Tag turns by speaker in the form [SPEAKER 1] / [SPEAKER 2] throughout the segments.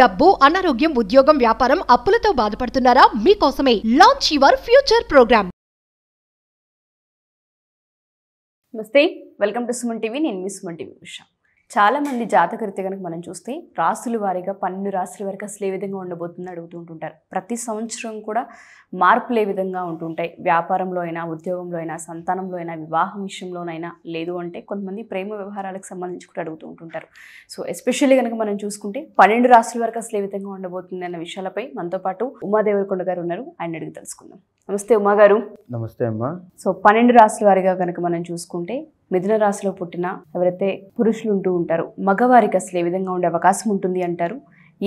[SPEAKER 1] డబ్బు, అనారోగ్యం, ఉద్యోగం, వ్యాపారం, అప్పులతో బాధపడుతున్నారా? మీకోసమే లాంచ్ యువర్ ఫ్యూచర్ ప్రోగ్రామ్.
[SPEAKER 2] నమస్తే, వెల్కమ్ టు సుమన్ టీవీ. నేను మీ సుమన్ టీవీ ఉషా. చాలా మంది జాతకరీత్యా కనుక మనం చూస్తే రాశుల వారీగా 12 రాశుల వరకు అసలు ఏ విధంగా ఉండబోతుందో అడుగుతూ ఉంటుంటారు. ప్రతి సంవత్సరం కూడా మార్పులు ఏ విధంగా ఉంటుంటాయి. వ్యాపారంలో అయినా, ఉద్యోగంలో అయినా, సంతానంలో అయినా, వివాహం విషయంలోనైనా, లేదు అంటే కొంతమంది ప్రేమ వ్యవహారాలకు సంబంధించి కూడా అడుగుతూ ఉంటుంటారు. సో ఎస్పెషల్లీ కనుక మనం చూసుకుంటే 12 రాశుల వరకు అసలు ఏ విధంగా ఉండబోతుంది అన్న విషయాలపై మనతో పాటు ఉమాదేవరకొండ గారు ఉన్నారు. ఆయన అడిగి తెలుసుకుందాం. నమస్తే ఉమా గారు.
[SPEAKER 3] నమస్తే అమ్మా.
[SPEAKER 2] సో 12 రాశుల వారిగా కనుక మనం చూసుకుంటే మిథున రాశిలో పుట్టిన ఎవరైతే పురుషులు ఉంటూ ఉంటారో మగవారికి అసలు ఏ విధంగా ఉండే అవకాశం ఉంటుంది అంటారు?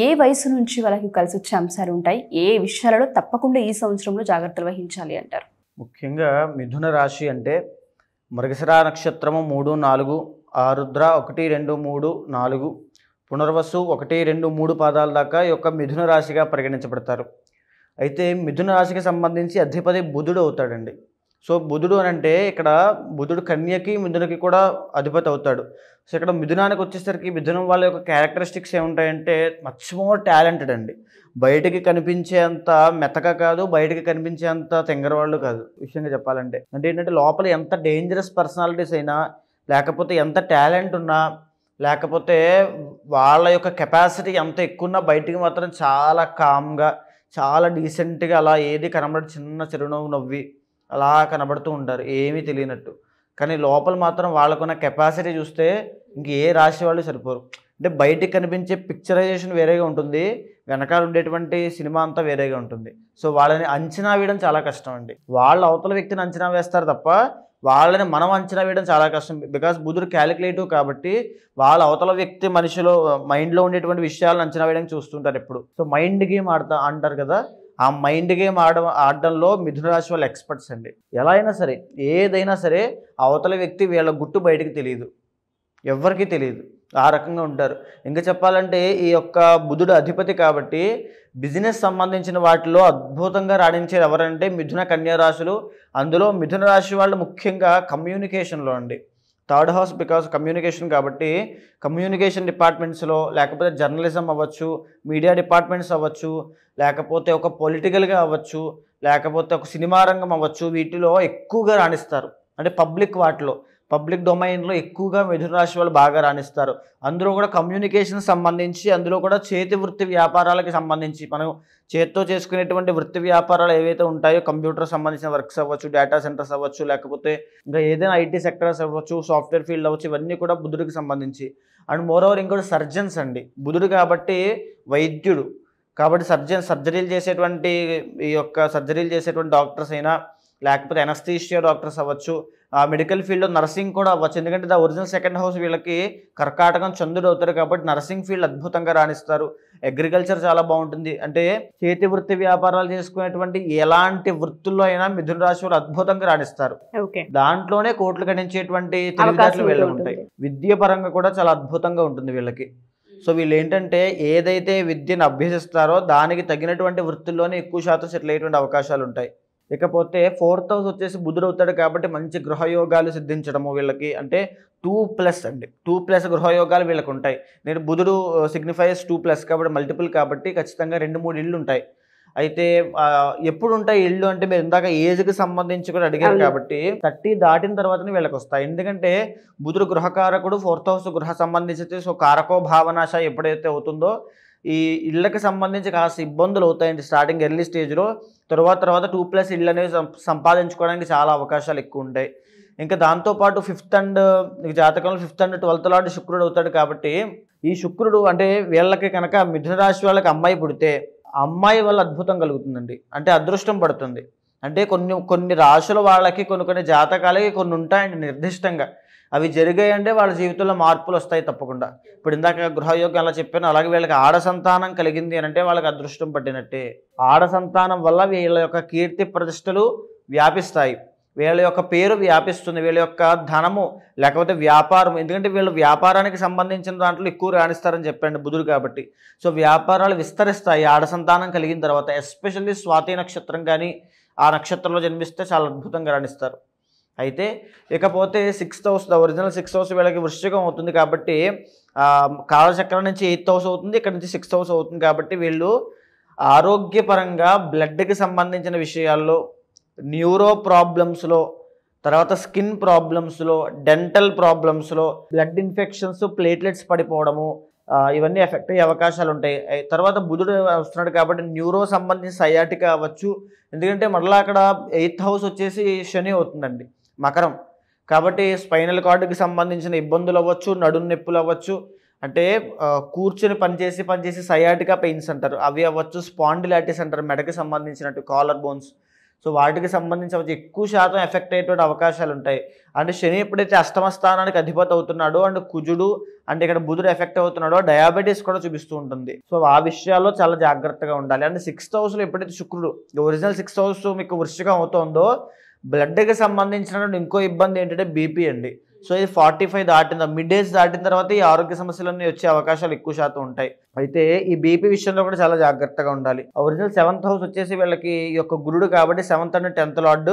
[SPEAKER 2] ఏ వయసు నుంచి వాళ్ళకి కలిసి వచ్చే అంశాలు ఉంటాయి? ఏ విషయాలలో తప్పకుండా ఈ సంవత్సరంలో జాగ్రత్తలు వహించాలి అంటారు?
[SPEAKER 3] ముఖ్యంగా మిథున రాశి అంటే మృగశిర నక్షత్రము 3, 4, ఆరుద్ర 1, 2, 3, 4, పునర్వసు 1, 2, 3 పాదాల దాకా ఈ యొక్క మిథున రాశిగా పరిగణించబడతారు. అయితే మిథున రాశికి సంబంధించి అధిపతి బుధుడు అవుతాడండి. సో బుధుడు అని అంటే ఇక్కడ బుధుడు కన్యకి మిథునకి కూడా అధిపతి అవుతాడు. సో ఇక్కడ మిథునానికి వచ్చేసరికి మిథునం వాళ్ళ యొక్క క్యారెక్టరిస్టిక్స్ ఏముంటాయంటే మచ్ మోర్ టాలెంటెడ్ అండి. బయటికి కనిపించేంత మెతక కాదు, బయటికి కనిపించేంత తెంగరవాళ్ళు కాదు. విషయంగా చెప్పాలంటే అంటే ఏంటంటే లోపల ఎంత డేంజరస్ పర్సనాలిటీస్ అయినా, లేకపోతే ఎంత టాలెంట్ ఉన్నా, లేకపోతే వాళ్ళ యొక్క కెపాసిటీ ఎంత ఎక్కువ ఉన్నా బయటికి మాత్రం చాలా కామ్గా, చాలా డీసెంట్గా అలా ఏది కనబడి చిన్న చిరునవ్వు నవ్వి అలా కనబడుతూ ఉంటారు, ఏమీ తెలియనట్టు. కానీ లోపల మాత్రం వాళ్ళకున్న కెపాసిటీ చూస్తే ఇంక ఏ రాశి వాళ్ళు సరిపోరు. అంటే బయటికి కనిపించే పిక్చరైజేషన్ వేరేగా ఉంటుంది, వెనకాల ఉండేటువంటి సినిమా అంతా వేరేగా ఉంటుంది. సో వాళ్ళని అంచనా వేయడం చాలా కష్టం అండి. వాళ్ళ అవతల వ్యక్తిని అంచనా వేస్తారు తప్ప వాళ్ళని మనం అంచనా వేయడం చాలా కష్టం. బికాస్ బుధుడు క్యాలిక్యులేటివ్ కాబట్టి వాళ్ళ అవతల వ్యక్తి మనిషిలో మైండ్లో ఉండేటువంటి విషయాలను అంచనా వేయడానికి చూస్తుంటారు ఎప్పుడు. సో మైండ్ గేమ్ అంటారు కదా, ఆ మైండ్ గేమ్ ఆడడంలో మిథున రాశి వాళ్ళు ఎక్స్పర్ట్స్ అండి. ఎలా అయినా సరే, ఏదైనా సరే అవతల వ్యక్తి వీళ్ళ గుట్టు బయటికి తెలియదు, ఎవరికీ తెలియదు, ఆ రకంగా ఉంటారు. ఇంకా చెప్పాలంటే ఈ యొక్క బుధుడు అధిపతి కాబట్టి బిజినెస్ సంబంధించిన వాటిలో అద్భుతంగా రాణించేది ఎవరంటే మిథున కన్యా రాశులు. అందులో మిథున రాశి వాళ్ళు ముఖ్యంగా కమ్యూనికేషన్లో అండి. 3rd హౌస్ బికాస్ కమ్యూనికేషన్ కాబట్టి కమ్యూనికేషన్ డిపార్ట్మెంట్స్లో, లేకపోతే జర్నలిజం అవ్వచ్చు, మీడియా డిపార్ట్మెంట్స్ అవ్వచ్చు, లేకపోతే ఒక పొలిటికల్గా అవ్వచ్చు, లేకపోతే ఒక సినిమా రంగం అవ్వచ్చు, వీటిలో ఎక్కువగా రాణిస్తారు. అంటే పబ్లిక్ డొమైన్లో ఎక్కువగా మిథున రాశి వాళ్ళు బాగా రాణిస్తారు. అందులో కూడా కమ్యూనికేషన్ సంబంధించి, అందులో కూడా చేతి వృత్తి వ్యాపారాలకి సంబంధించి మనం చేతితో చేసుకునేటువంటి వృత్తి వ్యాపారాలు ఏవైతే ఉంటాయో, కంప్యూటర్ సంబంధించిన వర్క్స్ అవ్వచ్చు, డేటా సెంటర్స్ అవ్వచ్చు, లేకపోతే ఇంకా ఏదైనా ఐటీ సెక్టర్స్ అవ్వచ్చు, సాఫ్ట్వేర్ ఫీల్డ్ అవ్వచ్చు, ఇవన్నీ కూడా బుధుడికి సంబంధించి. అండ్ మోరోవర్ ఇంకోటి సర్జన్స్ అండి. బుధుడు కాబట్టి వైద్యుడు కాబట్టి సర్జరీలు చేసేటువంటి ఈ యొక్క సర్జరీలు చేసేటువంటి డాక్టర్స్ అయినా, లేకపోతే ఎనస్థీషియా డాక్టర్స్ అవ్వచ్చు, ఆ మెడికల్ ఫీల్డ్లో నర్సింగ్ కూడా అవ్వచ్చు. ఎందుకంటే ద ఒరిజినల్ 2nd హౌస్ వీళ్ళకి కర్కాటకం చంద్రుడు అవుతారు కాబట్టి నర్సింగ్ ఫీల్డ్ అద్భుతంగా రాణిస్తారు. అగ్రికల్చర్ చాలా బాగుంటుంది. అంటే చేతి వృత్తి వ్యాపారాలు చేసుకునేటువంటి ఎలాంటి వృత్తుల్లో అయినా మిథున రాశి వాళ్ళు అద్భుతంగా రాణిస్తారు. దాంట్లోనే కోట్లు గణించేటువంటి తెలివితేటలు వీళ్ళకి ఉంటాయి. విద్య పరంగా కూడా చాలా అద్భుతంగా ఉంటుంది వీళ్ళకి. సో వీళ్ళు ఏంటంటే ఏదైతే విద్యను అభ్యసిస్తారో దానికి తగినటువంటి వృత్తుల్లోనే ఎక్కువ శాతం సెటిల్ అయ్యేటువంటి అవకాశాలు ఉంటాయి. ఇకపోతే 4th హౌస్ వచ్చేసి బుధుడు అవుతాడు కాబట్టి మంచి గృహయోగాలు సిద్ధించడము వీళ్ళకి. అంటే 2+ అండి, 2+ గృహయోగాలు వీళ్ళకి ఉంటాయి. నేను బుధుడు సిగ్నిఫైస్ 2+ కాబట్టి మల్టిపుల్ కాబట్టి ఖచ్చితంగా 2-3 ఇళ్ళు ఉంటాయి. అయితే ఎప్పుడు ఉంటాయి ఇళ్ళు అంటే మీరు ఇందాక ఏజ్కి సంబంధించి కూడా అడిగారు కాబట్టి 30 దాటిన తర్వాతనే వీళ్ళకి వస్తాయి. ఎందుకంటే బుధుడు గృహకారకుడు, 4th హౌస్ గృహ సంబంధించి. సో కారకో భావనాశ ఎప్పుడైతే అవుతుందో ఈ ఇళ్ళకి సంబంధించి కాస్త ఇబ్బందులు అవుతాయండి స్టార్టింగ్ ఎర్లీ స్టేజ్లో. తర్వాత 2+ ఇళ్ళు అనేవి సంపాదించుకోవడానికి చాలా అవకాశాలు ఎక్కువ ఉంటాయి. ఇంకా దాంతోపాటు 5th అండ్ జాతకంలో 5th అండ్ 12th లార్డ్ శుక్రుడు అవుతాడు కాబట్టి ఈ శుక్రుడు అంటే వీళ్ళకి కనుక మిథున రాశి వాళ్ళకి అమ్మాయి పుడితే అమ్మాయి వల్ల అద్భుతం కలుగుతుందండి. అంటే అదృష్టం పడుతుంది. అంటే కొన్ని రాశుల వాళ్ళకి కొన్ని జాతకాలకి కొన్ని ఉంటాయండి నిర్దిష్టంగా. అవి జరిగాయంటే వాళ్ళ జీవితంలో మార్పులు వస్తాయి తప్పకుండా. ఇప్పుడు ఇందాక గృహయోగం అలా చెప్పాను, అలాగే వీళ్ళకి ఆడ సంతానం కలిగింది అని అంటే వాళ్ళకి అదృష్టం పట్టినట్టే. ఆడ సంతానం వల్ల వీళ్ళ యొక్క కీర్తి ప్రతిష్టలు వ్యాపిస్తాయి, వీళ్ళ యొక్క పేరు వ్యాపిస్తుంది, వీళ్ళ యొక్క ధనము లేకపోతే వ్యాపారం. ఎందుకంటే వీళ్ళు వ్యాపారానికి సంబంధించిన దాంట్లో ఎక్కువ రాణిస్తారని చెప్పండి బుధుడు కాబట్టి. సో వ్యాపారాలు విస్తరిస్తాయి ఆడ సంతానం కలిగిన తర్వాత. ఎస్పెషల్లీ స్వాతి నక్షత్రం కానీ ఆ నక్షత్రంలో జన్మిస్తే చాలా అద్భుతంగా రాణిస్తారు. అయితే ఇకపోతే 6th house, the original 6th house వీళ్ళకి వృశ్చికం అవుతుంది కాబట్టి కాలచక్రం నుంచి 8th హౌస్ అవుతుంది, ఇక్కడ నుంచి 6th హౌస్ అవుతుంది. కాబట్టి వీళ్ళు ఆరోగ్యపరంగా బ్లడ్కి సంబంధించిన విషయాల్లో, న్యూరో ప్రాబ్లమ్స్లో, తర్వాత స్కిన్ ప్రాబ్లమ్స్లో, డెంటల్ ప్రాబ్లమ్స్లో, బ్లడ్ ఇన్ఫెక్షన్స్, ప్లేట్లెట్స్ పడిపోవడము, ఇవన్నీ ఎఫెక్ట్ అయ్యే అవకాశాలు ఉంటాయి. తర్వాత బుధుడు వస్తున్నాడు కాబట్టి న్యూరో సంబంధించిన సయాటికా అవ్వచ్చు. ఎందుకంటే మళ్ళీ అక్కడ 8th హౌస్ వచ్చేసి శని అవుతుందండి, మకరం. కాబట్టి స్పైనల్ కార్డుకి సంబంధించిన ఇబ్బందులు అవ్వచ్చు, నడుము నొప్పులు అవ్వచ్చు, అంటే కూర్చొని పనిచేసి సయాటికా పెయిన్స్ అంటారు, అవి అవ్వచ్చు. స్పాండిలైటిస్ అంటారు, మెడకి సంబంధించినట్టు, కాలర్ బోన్స్. సో వాటికి సంబంధించి అవ్వచ్చు. ఎక్కువ శాతం ఎఫెక్ట్ అయ్యేటువంటి అవకాశాలు ఉంటాయి. అంటే శని ఎప్పుడైతే అష్టమ స్థానానికి అధిపతి అవుతున్నాడో, అండ్ కుజుడు అంటే ఇక్కడ బుధుడు ఎఫెక్ట్ అవుతున్నాడో డయాబెటీస్ కూడా చూపిస్తూ ఉంటుంది. సో ఆ విషయాల్లో చాలా జాగ్రత్తగా ఉండాలి. అంటే 6th హౌస్లో ఎప్పుడైతే శుక్రుడు, ఒరిజినల్ 6th హౌస్ మీకు వృశ్చికం అవుతుందో, బ్లడ్కి సంబంధించినటువంటి ఇంకో ఇబ్బంది ఏంటంటే బీపీ అండి. సో ఇది 45 దాటిన మిడ్ ఏజ్ దాటిన తర్వాత ఈ ఆరోగ్య సమస్యలన్నీ వచ్చే అవకాశాలు ఎక్కువ శాతం ఉంటాయి. అయితే ఈ బీపీ విషయంలో కూడా చాలా జాగ్రత్తగా ఉండాలి. ఒరిజినల్ 7th హౌస్ వచ్చేసి వీళ్ళకి ఈ యొక్క గురుడు కాబట్టి 7th and 10th lord.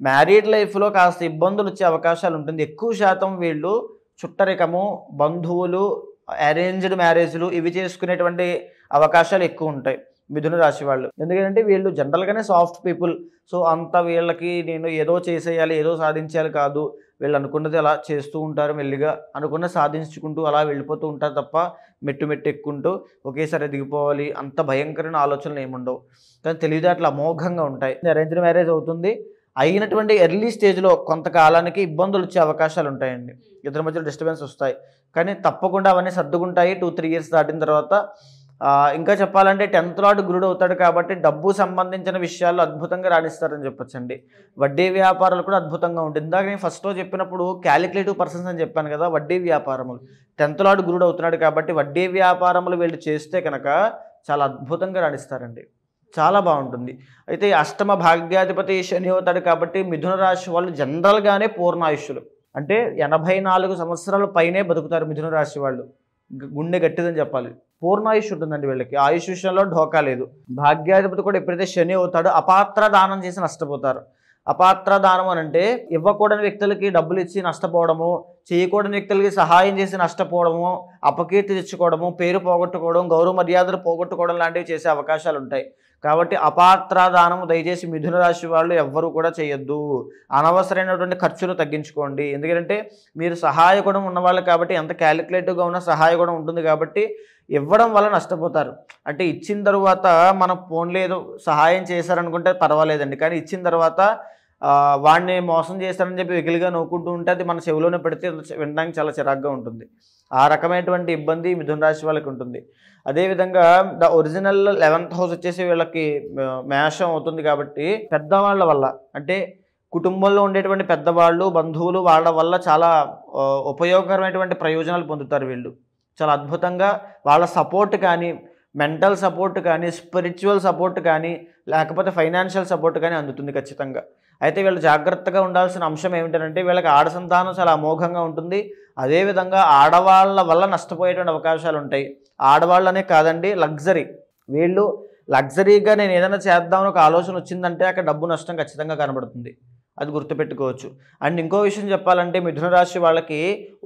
[SPEAKER 3] Married లైఫ్లో కాస్త ఇబ్బందులు వచ్చే అవకాశాలు ఉంటుంది. ఎక్కువ శాతం వీళ్ళు చుట్టరికము, బంధువులు, అరేంజ్డ్ మ్యారేజ్లు ఇవి చేసుకునేటువంటి అవకాశాలు ఎక్కువ ఉంటాయి మిథున రాశి వాళ్ళు. ఎందుకంటే వీళ్ళు జనరల్గానే సాఫ్ట్ పీపుల్. సో అంత వీళ్ళకి నేను ఏదో చేసేయాలి, ఏదో సాధించాలి కాదు, వీళ్ళు అనుకున్నది అలా చేస్తూ ఉంటారు, మెల్లిగా అనుకున్న సాధించుకుంటూ అలా వెళ్ళిపోతూ ఉంటారు తప్ప మెట్టు ఎక్కుంటూ ఒకేసారి దిగిపోవాలి అంత భయంకరమైన ఆలోచనలు ఏముండవు. కానీ తెలివితేటలు అమోఘంగా ఉంటాయి. అరేంజ్డ్ మ్యారేజ్ అవుతుంది, అయినటువంటి ఎర్లీ స్టేజ్లో కొంతకాలానికి ఇబ్బందులు వచ్చే అవకాశాలు ఉంటాయండి, ఇద్దరి మధ్యలో డిస్టర్బెన్స్ వస్తాయి. కానీ తప్పకుండా అవన్నీ సర్దుకుంటాయి 2-3 ఇయర్స్ దాటిన తర్వాత. ఇంకా చెప్పాలంటే 10th లార్డ్ గురుడు అవుతాడు కాబట్టి డబ్బు సంబంధించిన విషయాల్లో అద్భుతంగా రాణిస్తారని చెప్పొచ్చండి. వడ్డీ వ్యాపారాలు కూడా అద్భుతంగా ఉంటుంది. ఇందాక నేను ఫస్ట్లో చెప్పినప్పుడు క్యాలిక్యులేటివ్ పర్సన్స్ అని చెప్పాను కదా, వడ్డీ వ్యాపారములు 10th లార్డ్ గురుడు అవుతున్నాడు కాబట్టి వడ్డీ వ్యాపారములు వీళ్ళు చేస్తే కనుక చాలా అద్భుతంగా రాణిస్తారండి, చాలా బాగుంటుంది. అయితే అష్టమ భాగ్యాధిపతి శని అవుతాడు కాబట్టి మిథున రాశి వాళ్ళు జనరల్గానే పూర్ణాయుష్యులు, అంటే 84 సంవత్సరాల పైనే బతుకుతారు మిథున రాశి వాళ్ళు. గుండె గట్టిదని చెప్పాలి. పూర్ణాయుష్ ఉంటుందండి వీళ్ళకి, ఆయుష్ విషయంలో ఢోకా లేదు. భాగ్యాధిపతి కూడా ఎప్పుడైతే శని అవుతాడో అపాత్ర దానం చేసి నష్టపోతారు. అపాత్ర దానం అని అంటే ఇవ్వకూడని వ్యక్తులకి డబ్బులు ఇచ్చి నష్టపోవడము, చేయకూడని వ్యక్తులకి సహాయం చేసి నష్టపోవడము, అపకీర్తి తెచ్చుకోవడము, పేరు పోగొట్టుకోవడం, గౌరవ మర్యాదలు పోగొట్టుకోవడం లాంటివి చేసే అవకాశాలు ఉంటాయి. కాబట్టి అపాత్ర దానము దయచేసి మిథున రాశి వాళ్ళు ఎవ్వరూ కూడా చేయొద్దు. అనవసరమైనటువంటి ఖర్చులు తగ్గించుకోండి. ఎందుకంటే మీరు సహాయగుణం ఉన్నవాళ్ళు కాబట్టి, ఎంత క్యాలిక్యులేటివ్గా ఉన్న సహాయగుణం ఉంటుంది కాబట్టి ఇవ్వడం వల్ల నష్టపోతారు. అంటే ఇచ్చిన తర్వాత మనం ఫోన్లో ఏదో సహాయం చేశారనుకుంటే పర్వాలేదండి, కానీ ఇచ్చిన తర్వాత వాడిని మోసం చేస్తారని చెప్పి వెకిలిగా నవ్వుకుంటూ ఉంటే అది మన చెవిలోనే పెడితే వినడానికి చాలా చిరాగ్గా ఉంటుంది. ఆ రకమైనటువంటి ఇబ్బంది మిథున రాశి వాళ్ళకి ఉంటుంది. అదేవిధంగా ఒరిజినల్ 11th హౌస్ వచ్చేసి వీళ్ళకి మేషం అవుతుంది కాబట్టి పెద్దవాళ్ళ వల్ల, అంటే కుటుంబంలో ఉండేటువంటి పెద్దవాళ్ళు, బంధువులు, వాళ్ళ వల్ల చాలా ఉపయోగకరమైనటువంటి ప్రయోజనాలు పొందుతారు వీళ్ళు. చాలా అద్భుతంగా వాళ్ళ సపోర్ట్ కానీ, మెంటల్ సపోర్ట్ కానీ, స్పిరిచువల్ సపోర్ట్ కానీ, లేకపోతే ఫైనాన్షియల్ సపోర్ట్ కానీ అందుతుంది ఖచ్చితంగా. అయితే వీళ్ళు జాగ్రత్తగా ఉండాల్సిన అంశం ఏమిటంటే వీళ్ళకి ఆడ సంతానం చాలా అమోఘంగా ఉంటుంది. అదేవిధంగా ఆడవాళ్ళ వల్ల నష్టపోయేటువంటి అవకాశాలు ఉంటాయి. ఆడవాళ్ళనే కాదండి, లగ్జరీ, వీళ్ళు లగ్జరీగా నేను ఏదైనా చేద్దామని ఒక ఆలోచన వచ్చిందంటే అక్కడ డబ్బు నష్టం ఖచ్చితంగా కనబడుతుంది, అది గుర్తుపెట్టుకోవచ్చు. అండ్ ఇంకో విషయం చెప్పాలంటే మిథున రాశి వాళ్ళకి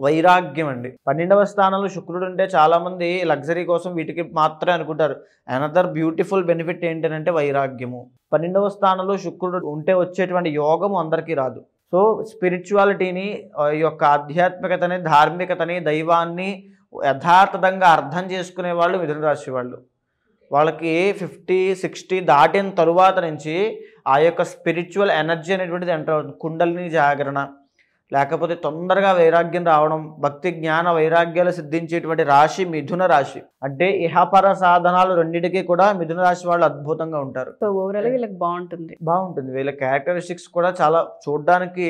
[SPEAKER 3] వైరాగ్యం అండి. 12వ స్థానంలో శుక్రుడు ఉంటే చాలామంది లగ్జరీ కోసం వీటికి మాత్రమే అనుకుంటారు. అనదర్ బ్యూటిఫుల్ బెనిఫిట్ ఏంటంటే వైరాగ్యము. 12వ స్థానంలో శుక్రుడు ఉంటే వచ్చేటువంటి యోగము అందరికీ రాదు. సో స్పిరిచువాలిటీని, ఈ యొక్క ఆధ్యాత్మికతని, ధార్మికతని, దైవాన్ని యథార్థంగా అర్థం చేసుకునే వాళ్ళు మిథున రాశి వాళ్ళు. వాళ్ళకి 50-60 దాటిన తరువాత నుంచి ఆ యొక్క స్పిరిచువల్ ఎనర్జీ అనేటువంటిది ఎంటర్ అవుతుంది. కుండలిని జాగరణ, లేకపోతే తొందరగా వైరాగ్యం రావడం, భక్తి జ్ఞాన వైరాగ్యాలు సిద్ధించేటువంటి రాశి మిథున రాశి. అంటే ఇహపర సాధనాలు రెండింటికి కూడా మిథున రాశి వాళ్ళు అద్భుతంగా ఉంటారు.
[SPEAKER 2] సో ఓవరాల్ వీళ్ళకి బాగుంటుంది.
[SPEAKER 3] వీళ్ళ క్యారెక్టరిస్టిక్స్ కూడా చాలా చూడడానికి,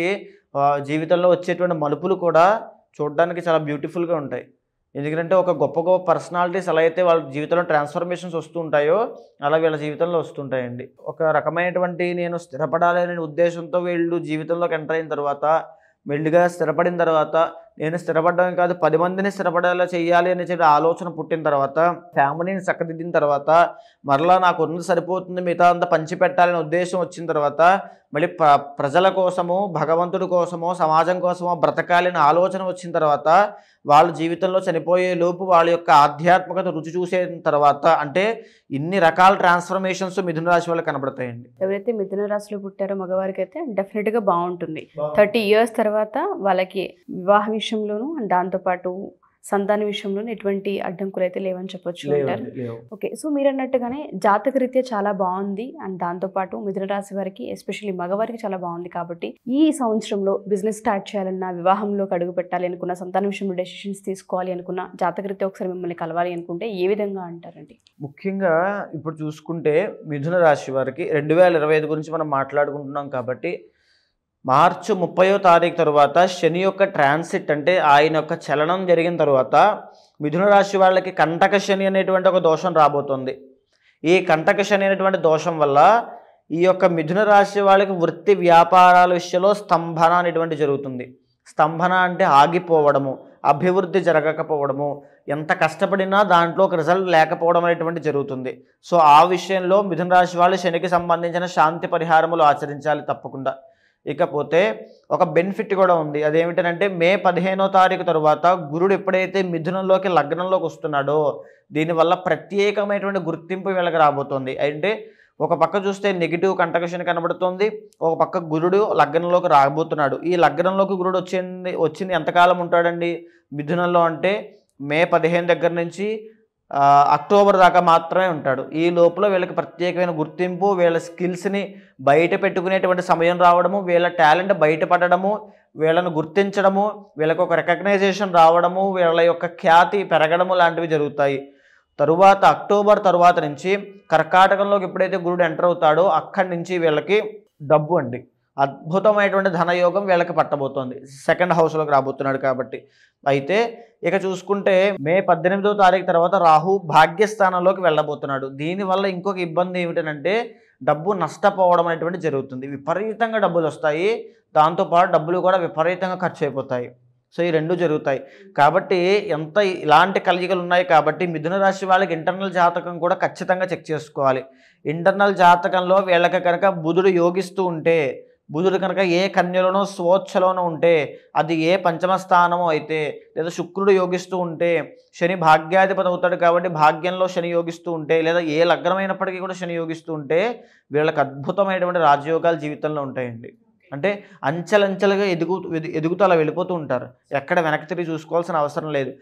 [SPEAKER 3] జీవితంలో వచ్చేటువంటి మలుపులు కూడా చూడడానికి చాలా బ్యూటిఫుల్గా ఉంటాయి. ఎందుకంటే ఒక గొప్ప గొప్ప పర్సనాలిటీస్ ఎలా అయితే వాళ్ళ జీవితంలో ట్రాన్స్ఫర్మేషన్స్ వస్తూ ఉంటాయో అలా వీళ్ళ జీవితంలో వస్తుంటాయండి. ఒక రకమైనటువంటి నేను స్థిరపడాలి అనే ఉద్దేశంతో వీళ్ళు జీవితంలోకి ఎంటర్ అయిన తర్వాత, మెల్లిగా స్థిరపడిన తర్వాత, నేను స్థిరపడడం కాదు 10 మందిని స్థిరపడేలా చేయాలి అనే చెప్పి ఆలోచన పుట్టిన తర్వాత, ఫ్యామిలీని చక్కదిద్దిన తర్వాత, మరలా నాకు ఉన్నది సరిపోతుంది మిగతా అంతా పంచిపెట్టాలనే ఉద్దేశం వచ్చిన తర్వాత మళ్ళీ ప్రజల కోసమో భగవంతుడి కోసమో సమాజం కోసమో బ్రతకాలని ఆలోచన వచ్చిన తర్వాత వాళ్ళ జీవితంలో చనిపోయే లోపు వాళ్ళ యొక్క ఆధ్యాత్మికత రుచి చూసే తర్వాత అంటే ఇన్ని రకాల ట్రాన్స్ఫర్మేషన్స్ మిథున రాశి వాళ్ళకి కనబడతాయండి.
[SPEAKER 2] ఎవరైతే మిథున రాశిలో పుట్టారో మగవారికి అయితే డెఫినెట్గా బాగుంటుంది. 30 years తర్వాత వాళ్ళకి వివాహ విషయంలోనూ అండ్ దాంతోపాటు సంతాన విషయంలోనూ ఎటువంటి అడ్డంకులు అయితే లేవని చెప్పొచ్చు అంటారు. ఓకే, సో మీరు అన్నట్టుగానే జాతకరీత్యా చాలా బాగుంది అండ్ దాంతోపాటు మిథున రాశి వారికి ఎస్పెషల్లీ మగవారికి చాలా బాగుంది కాబట్టి ఈ సంవత్సరంలో బిజినెస్ స్టార్ట్ చేయాలన్నా, వివాహంలోకి అడుగు పెట్టాలి అనుకున్న, సంతాన విషయంలో డెసిషన్స్ తీసుకోవాలి అనుకున్న, జాతకరీత్యా ఒకసారి మిమ్మల్ని కలవాలి అనుకుంటే ఏ విధంగా అంటారండి?
[SPEAKER 3] ముఖ్యంగా ఇప్పుడు చూసుకుంటే మిథున రాశి వారికి 2025 గురించి మనం మాట్లాడుకుంటున్నాం కాబట్టి మార్చి 30వ తారీఖు తర్వాత శని యొక్క ట్రాన్సిట్ అంటే ఆయన యొక్క చలనం జరిగిన తర్వాత మిథున రాశి వాళ్ళకి కంటక శని అనేటువంటి ఒక దోషం రాబోతుంది. ఈ కంటక శని అనేటువంటి దోషం వల్ల ఈ యొక్క మిథున రాశి వాళ్ళకి వృత్తి వ్యాపారాల విషయంలో స్తంభన అనేటువంటి జరుగుతుంది. స్తంభన అంటే ఆగిపోవడము, అభివృద్ధి జరగకపోవడము, ఎంత కష్టపడినా దాంట్లో ఒక రిజల్ట్ లేకపోవడం అనేటువంటి జరుగుతుంది. సో ఆ విషయంలో మిథున రాశి వాళ్ళు శనికి సంబంధించిన శాంతి పరిహారములు ఆచరించాలి తప్పకుండా. ఇకపోతే ఒక బెనిఫిట్ కూడా ఉంది. అదేమిటంటే మే 15వ తారీఖు తర్వాత గురుడు ఎప్పుడైతే మిథునంలోకి లగ్నంలోకి వస్తున్నాడో దీనివల్ల ప్రత్యేకమైనటువంటి గుర్తింపు వీళ్ళకి రాబోతుంది. అంటే ఒక పక్క చూస్తే నెగిటివ్ కంటకషన్ కనబడుతుంది, ఒక పక్క గురుడు లగ్నంలోకి రాబోతున్నాడు. ఈ లగ్నంలోకి గురుడు వచ్చింది ఎంతకాలం ఉంటాడండి మిథునంలో అంటే మే 15 దగ్గర నుంచి అక్టోబర్ దాకా మాత్రమే ఉంటాడు. ఈ లోపల వీళ్ళకి ప్రత్యేకమైన గుర్తింపు, వీళ్ళ స్కిల్స్ని బయట పెట్టుకునేటువంటి సమయం రావడము, వీళ్ళ టాలెంట్ బయటపడడము, వీళ్ళను గుర్తించడము, వీళ్ళకి ఒక రికగ్నైజేషన్ రావడము, వీళ్ళ యొక్క ఖ్యాతి పెరగడము లాంటివి జరుగుతాయి. తరువాత అక్టోబర్ తరువాత నుంచి కర్కాటకంలోకి ఎప్పుడైతే గురుడు ఎంటర్ అవుతాడో అక్కడి నుంచి వీళ్ళకి డబ్బు అండి అద్భుతమైనటువంటి ధనయోగం వీళ్ళకి పట్టబోతోంది. 2nd హౌస్లోకి రాబోతున్నాడు కాబట్టి. అయితే ఇక చూసుకుంటే మే 18వ తారీఖు తర్వాత రాహు భాగ్యస్థానంలోకి వెళ్ళబోతున్నాడు. దీనివల్ల ఇంకొక ఇబ్బంది ఏమిటంటే డబ్బు నష్టపోవడం అనేటువంటి జరుగుతుంది. విపరీతంగా డబ్బులు వస్తాయి, దాంతోపాటు డబ్బులు కూడా విపరీతంగా ఖర్చు అయిపోతాయి. సో ఈ రెండు జరుగుతాయి కాబట్టి ఇలాంటి కలయికలు ఉన్నాయి కాబట్టి మిథున రాశి వాళ్ళకి ఇంటర్నల్ జాతకం కూడా ఖచ్చితంగా చెక్ చేసుకోవాలి. ఇంటర్నల్ జాతకంలో వీళ్ళకి కనుక బుధుడు యోగిస్తూ ఉంటే, బుధుడు కనుక ఏ కన్యలోనో స్వోచ్ఛలోనో ఉంటే, అది ఏ పంచమ స్థానమో అయితే, లేదా శుక్రుడు యోగిస్తూ ఉంటే, శని భాగ్యాధిపతి అవుతాడు కాబట్టి భాగ్యంలో శని యోగిస్తూ ఉంటే, లేదా ఏ లగ్నమైనప్పటికీ కూడా శని యోగిస్తూ ఉంటే వీళ్ళకి అద్భుతమైనటువంటి రాజయోగాలు జీవితంలో ఉంటాయండి. అంటే అంచెలంచెలుగా ఎదుగుతూ అలా వెళ్ళిపోతూ ఉంటారు. ఎక్కడ వెనక్కి తిరిగి చూసుకోవాల్సిన అవసరం లేదు.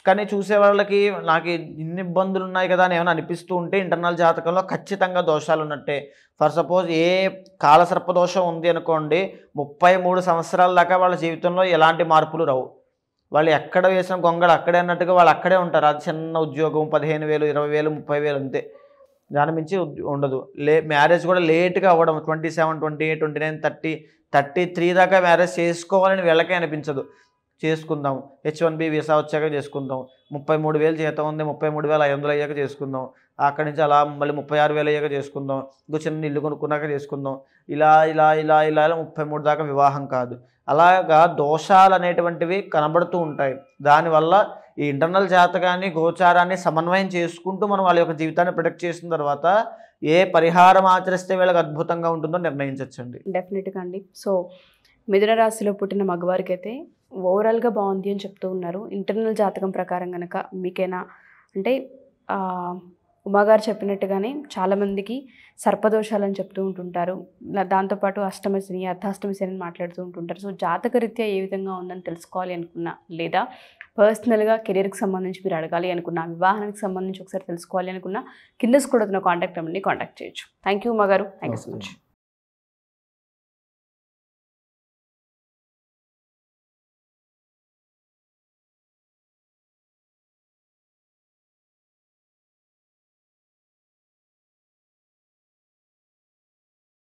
[SPEAKER 3] కానీ చూసే వాళ్ళకి నాకు ఇన్ని ఇబ్బందులు ఉన్నాయి కదా అని ఏమైనా అనిపిస్తూ ఉంటే ఇంటర్నల్ జాతకంలో ఖచ్చితంగా దోషాలు ఉన్నట్టే. ఫర్ సపోజ్ ఏ కాలసర్ప దోషం ఉంది అనుకోండి, 33 సంవత్సరాల దాకా వాళ్ళ జీవితంలో ఎలాంటి మార్పులు రావు. వాళ్ళు ఎక్కడ వేసిన గొంగళ అక్కడే అన్నట్టుగా వాళ్ళు అక్కడే ఉంటారు. అది చిన్న ఉద్యోగం 15,000, 20,000, 30,000 అంతే, దాని మించి ఉండదు. మ్యారేజ్ కూడా లేట్గా అవ్వడం 27, 28, 29, 30, 33 దాకా మ్యారేజ్ చేసుకోవాలని వీళ్ళకే అనిపించదు. చేసుకుందాం, H1B వీసా వచ్చాక చేసుకుందాం, 33,000 జీతం ఉంది, 33,500 అయ్యాక చేసుకుందాం, అక్కడి నుంచి అలా మళ్ళీ 36,000 అయ్యాక చేసుకుందాం, ఇంకో చిన్న ఇల్లు కొనుక్కున్నాక చేసుకుందాం, ఇలా ఇలా ఇలా ఇలా 33 దాకా వివాహం కాదు. అలాగా దోషాలు అనేటువంటివి కనబడుతూ ఉంటాయి. దానివల్ల ఈ ఇంటర్నల్ జాతకాన్ని గోచారాన్ని సమన్వయం చేసుకుంటూ మనం వాళ్ళ యొక్క జీవితాన్ని ప్రొటెక్ట్ చేసిన తర్వాత ఏ పరిహారం ఆచరిస్తే వీళ్ళకి అద్భుతంగా ఉంటుందో నిర్ణయించవచ్చండి.
[SPEAKER 2] డెఫినెట్గా అండి. సో మిథున రాశిలో పుట్టిన మగవారికి అయితే ఓవరాల్గా బాగుంది అని చెప్తూ ఉన్నారు. ఇంటర్నల్ జాతకం ప్రకారం కనుక మీకైనా అంటే ఉమాగారు చెప్పినట్టుగానే చాలామందికి సర్పదోషాలని చెప్తూ ఉంటుంటారు. దాంతోపాటు అష్టమ శని, అర్ధాష్టమ శని అని మాట్లాడుతూ ఉంటుంటారు. సో జాతకరీత్యా ఏ విధంగా ఉందని తెలుసుకోవాలి అనుకున్నా, లేదా పర్సనల్గా కెరీర్కి సంబంధించి మీరు అడగాలి అనుకున్నా, వివాహానికి సంబంధించి ఒకసారి తెలుసుకోవాలి అనుకున్నా, కింద స్క్రోల్ అవుతున్న కాంటాక్ట్ నెంబర్ని కాంటాక్ట్ చేయొచ్చు. థ్యాంక్ యూ ఉమాగారు. Thank you so much.